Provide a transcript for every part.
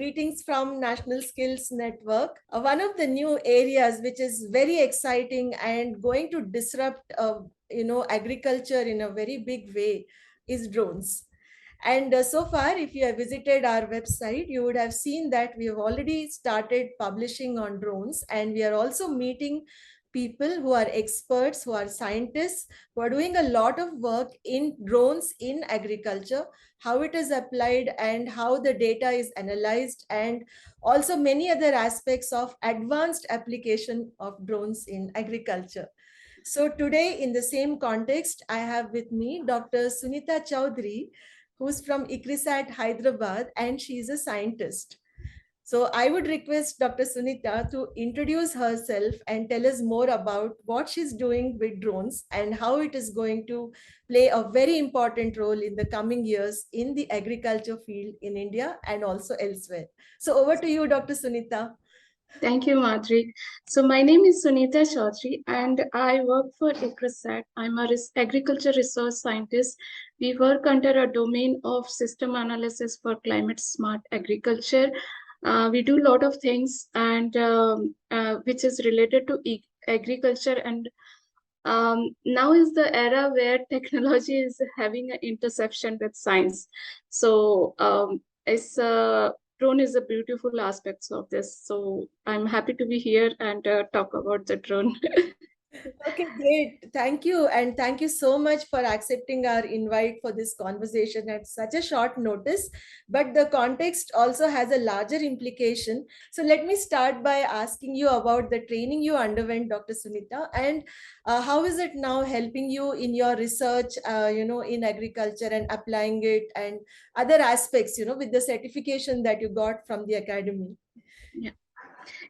greetings from National Skills Network. One of the new areas which is very exciting and going to disrupt, agriculture in a very big way is drones. And so far, if you have visited our website, you would have seen that we have already started publishing on drones, and we are also meeting people who are experts, who are scientists, who are doing a lot of work in drones in agriculture, how it is applied and how the data is analyzed, and also many other aspects of advanced application of drones in agriculture. So today, in the same context, I have with me Dr. Sunita Choudhary, who's from ICRISAT Hyderabad, and she's a scientist. So I would request Dr. Sunita to introduce herself and tell us more about what she's doing with drones and how it is going to play a very important role in the coming years in the agriculture field in India and also elsewhere. So over to you, Dr. Sunita. Thank you, Madhuri. So my name is Sunita Choudhary and I work for ICRISAT. I'm a agriculture resource scientist. We work under a domain of system analysis for climate smart agriculture. We do a lot of things and which is related to agriculture, and now is the era where technology is having an intersection with science. So it's drone is a beautiful aspect of this. So I'm happy to be here and talk about the drone. Okay, great. Thank you. And thank you so much for accepting our invite for this conversation at such a short notice. But the context also has a larger implication. So let me start by asking you about the training you underwent, Dr. Sunita, and how is it now helping you in your research, in agriculture and applying it and other aspects, with the certification that you got from the academy?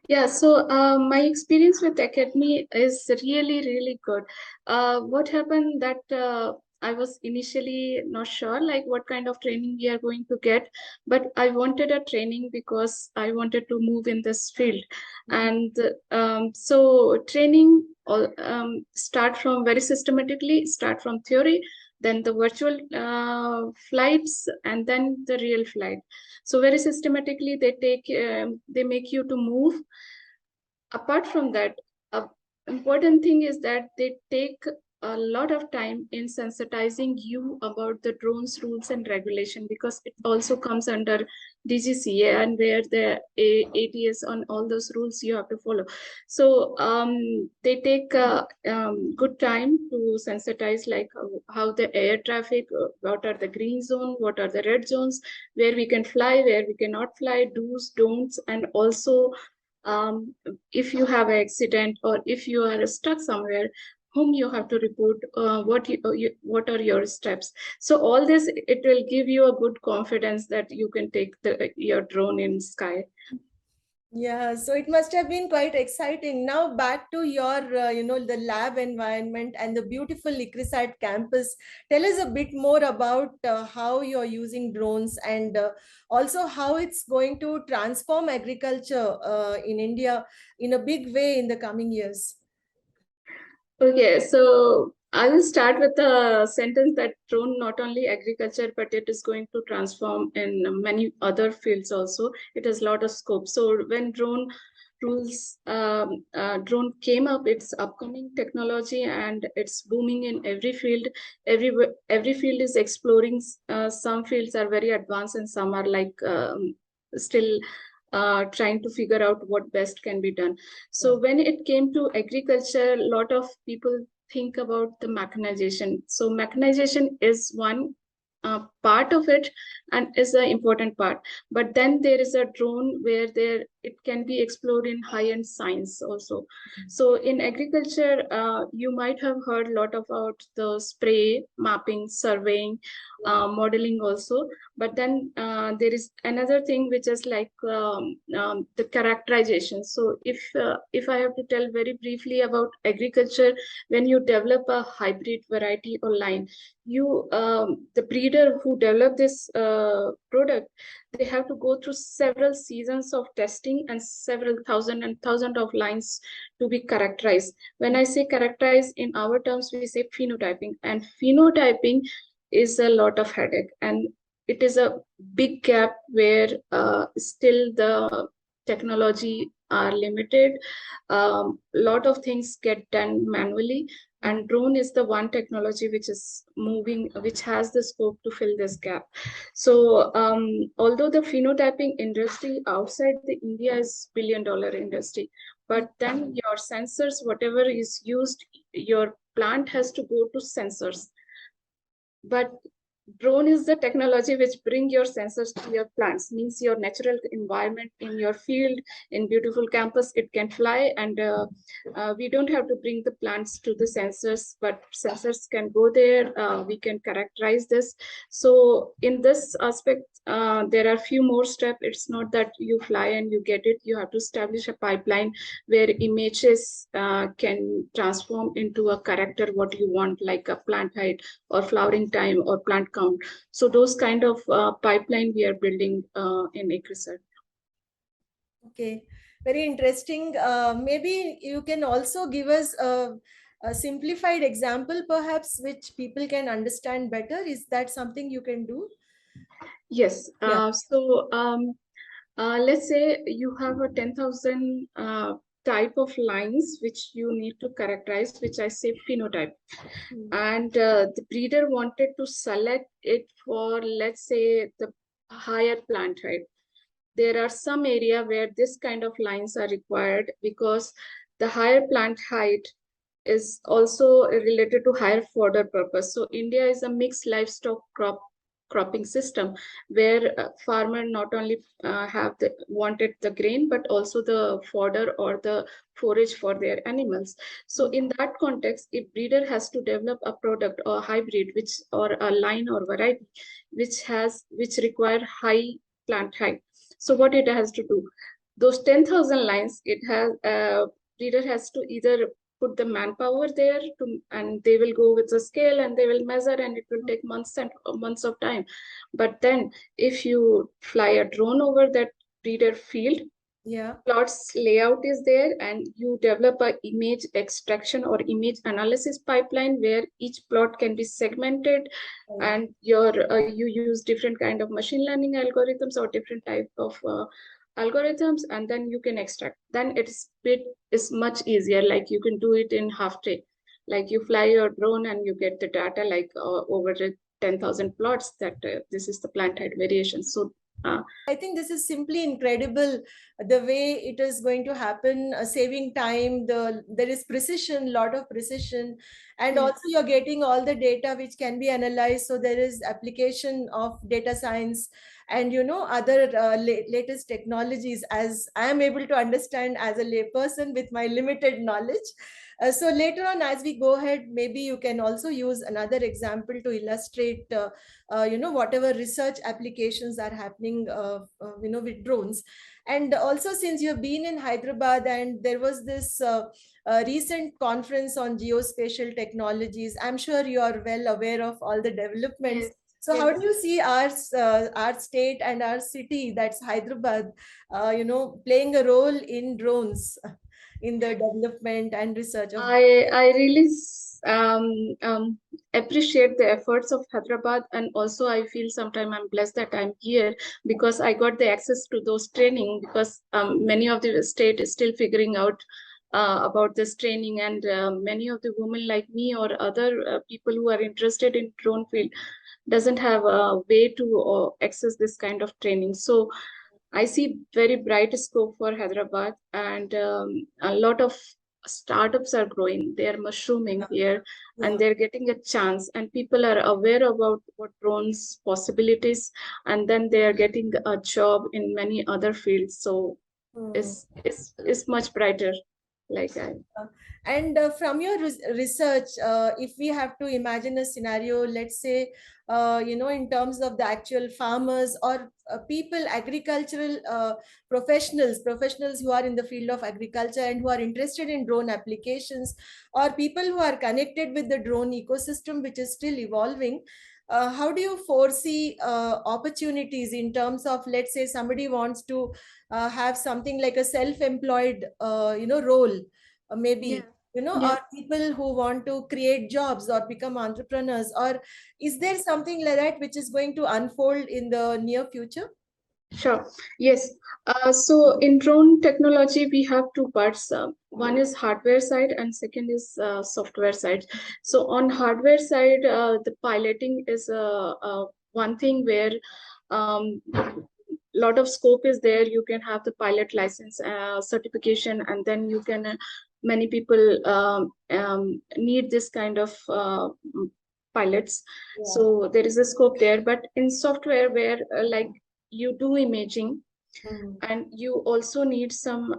Yeah, so my experience with academy is really, really good. What happened that I was initially not sure like what kind of training we are going to get, but I wanted a training because I wanted to move in this field. And so training start from very systematically, start from theory, then the virtual flights, and then the real flight. So very systematically they make you to move. Apart from that, important thing is that they take a lot of time in sensitizing you about the drones rules and regulation, because it also comes under DGCA, and where the ATS on all those rules you have to follow. So they take good time to sensitize like how the air traffic, what are the green zone, what are the red zones, where we can fly, where we cannot fly, do's, don'ts, and also if you have an accident or if you are stuck somewhere, whom you have to report, what are your steps. So all this, it will give you a good confidence that you can take your drone in sky. Yeah, so it must have been quite exciting. Now back to your, the lab environment and the beautiful ICRISAT campus. Tell us a bit more about how you're using drones and also how it's going to transform agriculture in India in a big way in the coming years. Okay, so I will start with a sentence that drone not only agriculture, but it is going to transform in many other fields also. It has a lot of scope. So when drone rules, drone came up, it's upcoming technology and it's booming in every field. Every field is exploring. Some fields are very advanced and some are like still trying to figure out what best can be done. So when it came to agriculture, a lot of people think about the mechanization. So mechanization is one part of it and is an important part. But then there is a drone where it can be explored in high-end science also. So in agriculture, you might have heard a lot about the spray, mapping, surveying, modeling also. But then there is another thing which is like the characterization. So if I have to tell very briefly about agriculture, when you develop a hybrid variety or line, the breeder who developed this product, they have to go through several seasons of testing and several thousand of lines to be characterized. When I say characterize, in our terms we say phenotyping, and phenotyping is a lot of headache. And it is a big gap where still the technology are limited. Lot of things get done manually, and drone is the one technology which is moving, which has the scope to fill this gap. So although the phenotyping industry outside the India is $1 billion industry, but then your sensors, whatever is used, your plant has to go to sensors. But drone is the technology which bring your sensors to your plants, means your natural environment in your field, in beautiful campus, it can fly, and we don't have to bring the plants to the sensors, but sensors can go there. We can characterize this. So in this aspect, there are few more steps. It's not that you fly and you get it. You have to establish a pipeline where images can transform into a character what you want, like a plant height or flowering time or plant count. So those kind of pipeline we are building in ICRISAT. Okay, very interesting. Maybe you can also give us a simplified example, perhaps, which people can understand better. Is that something you can do? Yes. Yeah. Let's say you have a 10,000 type of lines which you need to characterize, which I say phenotype. And the breeder wanted to select it for, let's say, the higher plant height. There are some area where this kind of lines are required because the higher plant height is also related to higher fodder purpose. So India is a mixed livestock cropping system where farmer not only have the wanted the grain but also the fodder or the forage for their animals. So in that context, if breeder has to develop a product or hybrid which or a line or variety which require high plant height, so what it has to do, those 10,000 lines, it has breeder has to either put the manpower there to, and they will go with a scale and they will measure, and it will take months and months of time. But then if you fly a drone over that breeder field, Yeah. plots layout is there, and you develop a image extraction or image analysis pipeline where each plot can be segmented, and you use different kind of machine learning algorithms or different type of algorithms, and then you can extract. Then it is much easier, like you can do it in half day, like you fly your drone and you get the data like over 10,000 plots that this is the plant height variation. So I think this is simply incredible, the way it is going to happen, saving time. There is precision, lot of precision, and yeah. also you're getting all the data which can be analyzed. So there is application of data science and other latest technologies, as I am able to understand as a layperson with my limited knowledge. So later on, as we go ahead, maybe you can also use another example to illustrate whatever research applications are happening with drones. And also, since you've been in Hyderabad and there was this recent conference on geospatial technologies, I'm sure you are well aware of all the developments. Yes, So how yes. do you see our state and our city, that's Hyderabad, playing a role in drones in the development and research of? I really appreciate the efforts of Hyderabad, and also I feel sometimes I'm blessed that I'm here because I got the access to those training, because many of the state is still figuring out about this training, and many of the women like me or other people who are interested in drone field doesn't have a way to access this kind of training. So I see very bright scope for Hyderabad, and a lot of startups are growing. They are mushrooming here, Yeah. and they're getting a chance. And people are aware about what drones possibilities, and then they are getting a job in many other fields. So Hmm. it's much brighter. Like I. And from your research, if we have to imagine a scenario, let's say, in terms of the actual farmers or people, agricultural professionals who are in the field of agriculture and who are interested in drone applications, or people who are connected with the drone ecosystem, which is still evolving. How do you foresee opportunities in terms of, let's say, somebody wants to have something like a self-employed, role, Yeah. maybe. or people who want to create jobs or become entrepreneurs? Or is there something like that which is going to unfold in the near future? Sure. Yes. So in drone technology, we have two parts. One is hardware side, and second is software side. So on hardware side, the piloting is one thing where lot of scope is there. You can have the pilot license certification, and then you can. Many people need this kind of pilots. Yeah. So there is a scope there. But in software, where like you do imaging, and you also need some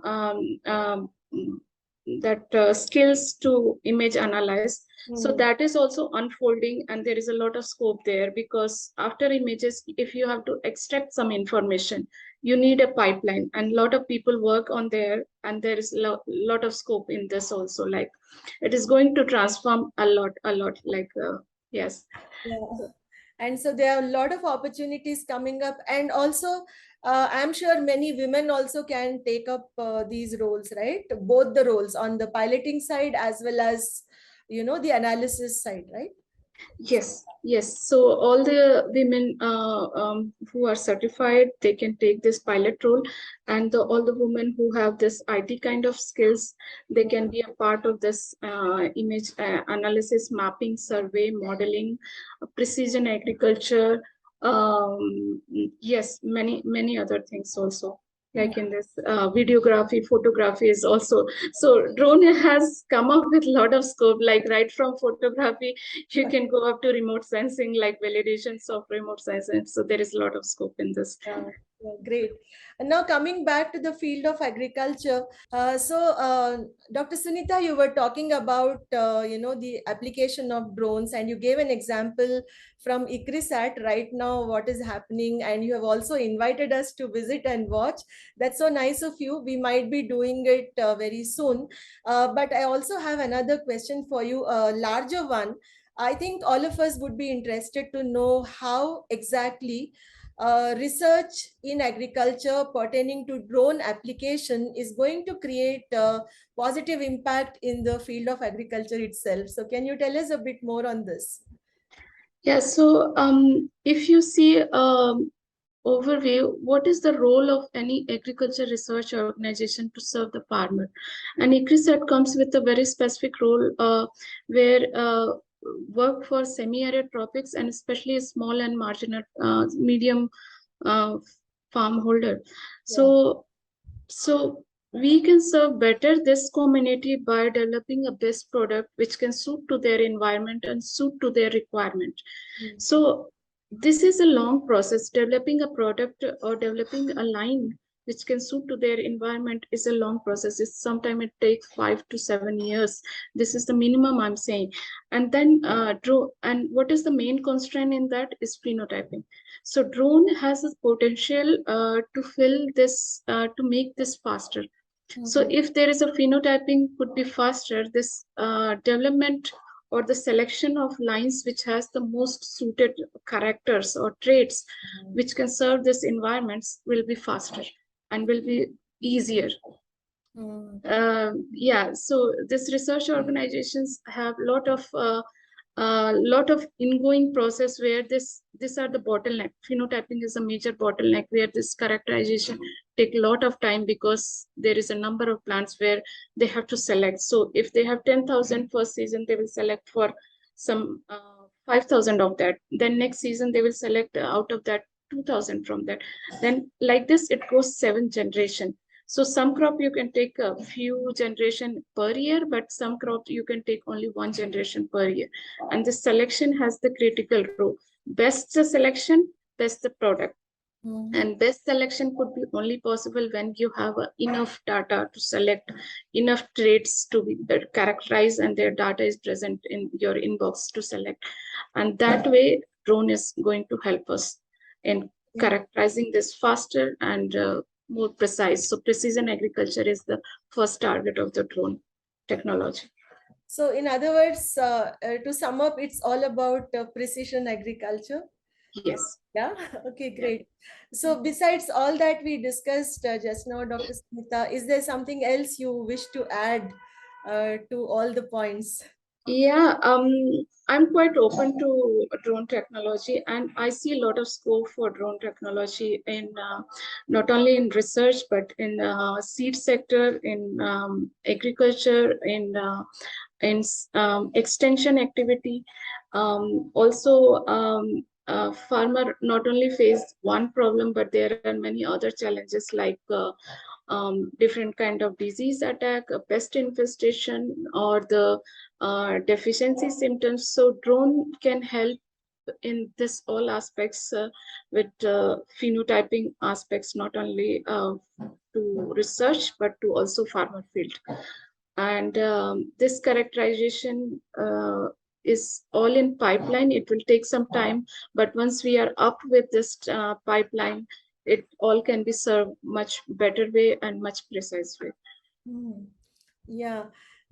that skills to image analyze. So that is also unfolding, and there is a lot of scope there, because after images, if you have to extract some information, you need a pipeline, and a lot of people work on there, and there is a lot of scope in this also. Like, it is going to transform a lot, like yes. Yeah. And so there are a lot of opportunities coming up. And also, I'm sure many women also can take up these roles, right? Both the roles on the piloting side as well as, the analysis side, right? Yes, yes. So all the women who are certified, they can take this pilot role, and all the women who have this IT kind of skills, they can be a part of this image analysis, mapping, survey, modeling, precision agriculture. Yes, many other things also. Like in this videography, photography is also. So drone has come up with a lot of scope, like right from photography you can go up to remote sensing, like validations of remote sensing. So there is a lot of scope in this. Yeah, yeah, great. And now coming back to the field of agriculture, Dr. Sunita, you were talking about the application of drones, and you gave an example from ICRISAT right now what is happening, and you have also invited us to visit and watch. That's so nice of you. We might be doing it very soon. But I also have another question for you, a larger one. I think all of us would be interested to know how exactly research in agriculture pertaining to drone application is going to create a positive impact in the field of agriculture itself. So can you tell us a bit more on this? Yeah, so if you see overview, what is the role of any agriculture research organization to serve the farmer? And ICRISAT comes with a very specific role where work for semi-arid tropics, and especially small and marginal medium uh, farm holder. Yeah. So we can serve better this community by developing a best product which can suit to their environment and suit to their requirement. So this is a long process. Developing a product or developing a line which can suit to their environment is a long process. It's sometimes it takes 5 to 7 years. This is the minimum I'm saying. And then and what is the main constraint in that is phenotyping. So drone has a potential to fill this to make this faster. So if there is a phenotyping could be faster, this development or the selection of lines which has the most suited characters or traits which can serve this environments will be faster and will be easier. Yeah, so this research organizations have lot of ingoing process where these are the bottleneck. Phenotyping is a major bottleneck where this characterization take a lot of time, because there is a number of plants where they have to select. So if they have 10,000 first season, they will select for some 5,000 of that. Then next season they will select out of that 2,000 from that. Then like this it goes 7 generation. So some crop you can take a few generation per year, but some crop you can take only 1 generation per year. And the selection has the critical role. Best the selection, best the product. And best selection could be only possible when you have enough data to select, enough traits to be characterized, and their data is present in your inbox to select. And that way, drone is going to help us in characterizing this faster and more precise. So precision agriculture is the first target of the drone technology. So in other words, to sum up, it's all about precision agriculture. Yes. Yeah. Okay, Yeah. great. So besides all that we discussed just now, Dr. Smita, is there something else you wish to add to all the points. Yeah, I'm quite open to drone technology, and I see a lot of scope for drone technology in not only in research but in seed sector, in agriculture, in extension activity. Also, farmer not only face one problem, but there are many other challenges like different kind of disease attack, pest infestation, or the deficiency symptoms. So drone can help in this all aspects with phenotyping aspects, not only to research but to also farmer field. And this characterization is all in pipeline. It will take some time, but once we are up with this pipeline, it all can be served much better way and much precise way. Hmm. Yeah.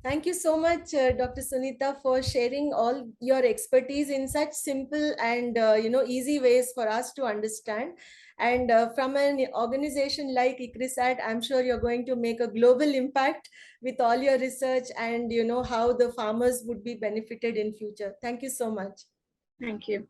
Thank you so much, Dr. Sunita, for sharing all your expertise in such simple and easy ways for us to understand. And from an organization like ICRISAT, I'm sure you're going to make a global impact with all your research and how the farmers would be benefited in future. Thank you so much. Thank you.